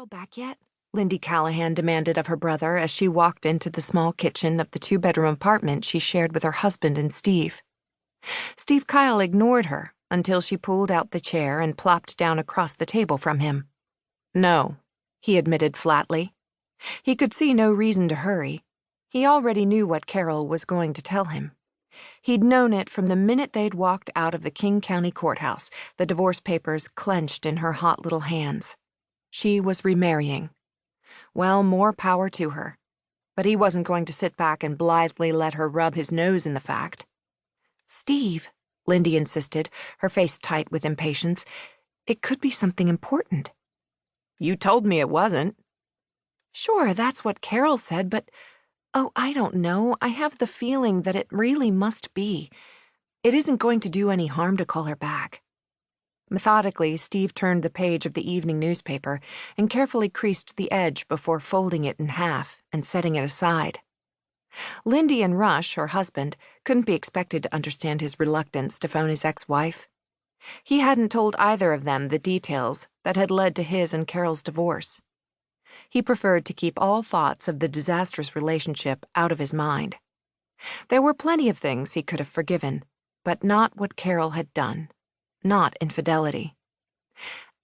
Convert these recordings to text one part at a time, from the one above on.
Carol back yet?" Lindy Callahan demanded of her brother as she walked into the small kitchen of the two-bedroom apartment she shared with her husband and Steve. Steve Kyle ignored her until she pulled out the chair and plopped down across the table from him. "No," he admitted flatly. He could see no reason to hurry. He already knew what Carol was going to tell him. He'd known it from the minute they'd walked out of the King County courthouse, the divorce papers clenched in her hot little hands. She was remarrying. Well, more power to her. But he wasn't going to sit back and blithely let her rub his nose in the fact. "Steve," Lindy insisted, her face tight with impatience, "it could be something important." "You told me it wasn't." "Sure, that's what Carol said, but, oh, I don't know. I have the feeling that it really must be. It isn't going to do any harm to call her back." Methodically, Steve turned the page of the evening newspaper and carefully creased the edge before folding it in half and setting it aside. Lindy and Rush, her husband, couldn't be expected to understand his reluctance to phone his ex-wife. He hadn't told either of them the details that had led to his and Carol's divorce. He preferred to keep all thoughts of the disastrous relationship out of his mind. There were plenty of things he could have forgiven, but not what Carol had done. Not infidelity.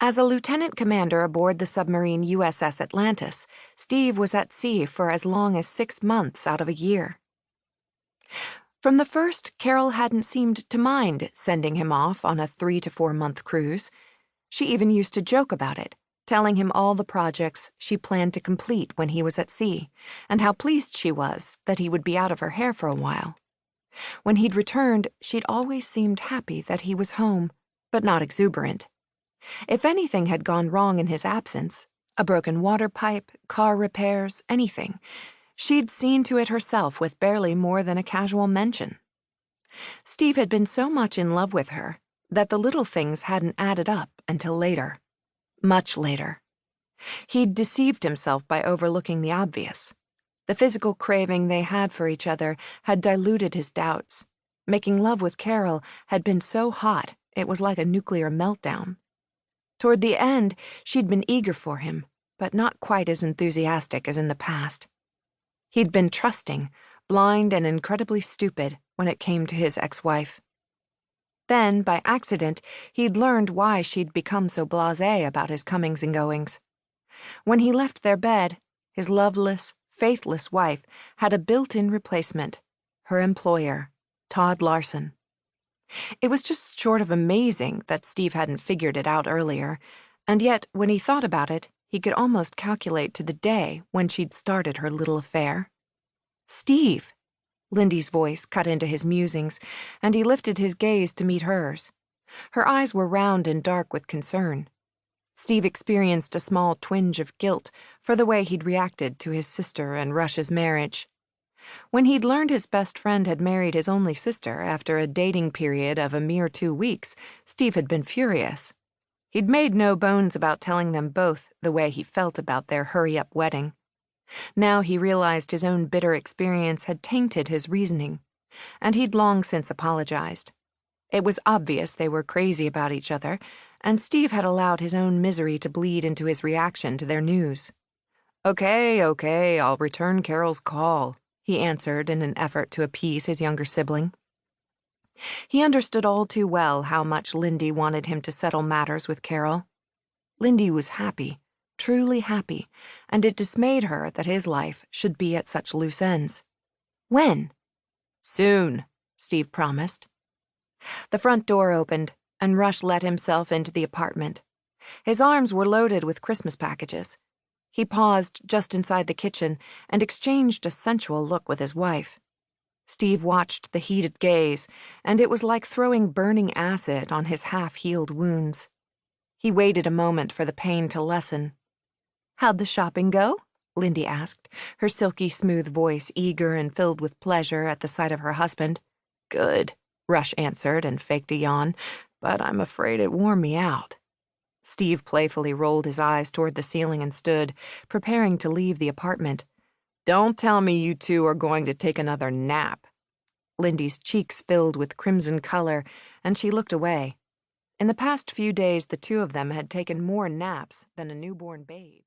As a lieutenant commander aboard the submarine USS Atlantis, Steve was at sea for as long as 6 months out of a year. From the first, Carol hadn't seemed to mind sending him off on a 3 to 4 month cruise. She even used to joke about it, telling him all the projects she planned to complete when he was at sea, and how pleased she was that he would be out of her hair for a while. When he'd returned, she'd always seemed happy that he was home, but not exuberant. If anything had gone wrong in his absence, a broken water pipe, car repairs, anything, she'd seen to it herself with barely more than a casual mention. Steve had been so much in love with her that the little things hadn't added up until later. Much later. He'd deceived himself by overlooking the obvious. The physical craving they had for each other had diluted his doubts. Making love with Carol had been so hot it was like a nuclear meltdown. Toward the end, she'd been eager for him, but not quite as enthusiastic as in the past. He'd been trusting, blind and incredibly stupid when it came to his ex-wife. Then, by accident, he'd learned why she'd become so blasé about his comings and goings. When he left their bed, his loveless, faithless wife had a built-in replacement, her employer, Todd Larson. It was just short of amazing that Steve hadn't figured it out earlier, and yet, when he thought about it, he could almost calculate to the day when she'd started her little affair. "Steve!" Lindy's voice cut into his musings, and he lifted his gaze to meet hers. Her eyes were round and dark with concern. Steve experienced a small twinge of guilt for the way he'd reacted to his sister and Rush's marriage. When he'd learned his best friend had married his only sister after a dating period of a mere 2 weeks, Steve had been furious. He'd made no bones about telling them both the way he felt about their hurry-up wedding. Now he realized his own bitter experience had tainted his reasoning, and he'd long since apologized. It was obvious they were crazy about each other, and Steve had allowed his own misery to bleed into his reaction to their news. Okay, I'll return Carol's call," he answered in an effort to appease his younger sibling. He understood all too well how much Lindy wanted him to settle matters with Carol. Lindy was happy, truly happy, and it dismayed her that his life should be at such loose ends. "When?" "Soon," Steve promised. The front door opened, and Rush let himself into the apartment. His arms were loaded with Christmas packages. He paused just inside the kitchen and exchanged a sensual look with his wife. Steve watched the heated gaze, and it was like throwing burning acid on his half-healed wounds. He waited a moment for the pain to lessen. "How'd the shopping go?" Lindy asked, her silky smooth voice eager and filled with pleasure at the sight of her husband. "Good," Rush answered and faked a yawn, "but I'm afraid it wore me out." Steve playfully rolled his eyes toward the ceiling and stood, preparing to leave the apartment. "Don't tell me you two are going to take another nap." Lindy's cheeks filled with crimson color, and she looked away. In the past few days, the two of them had taken more naps than a newborn babe.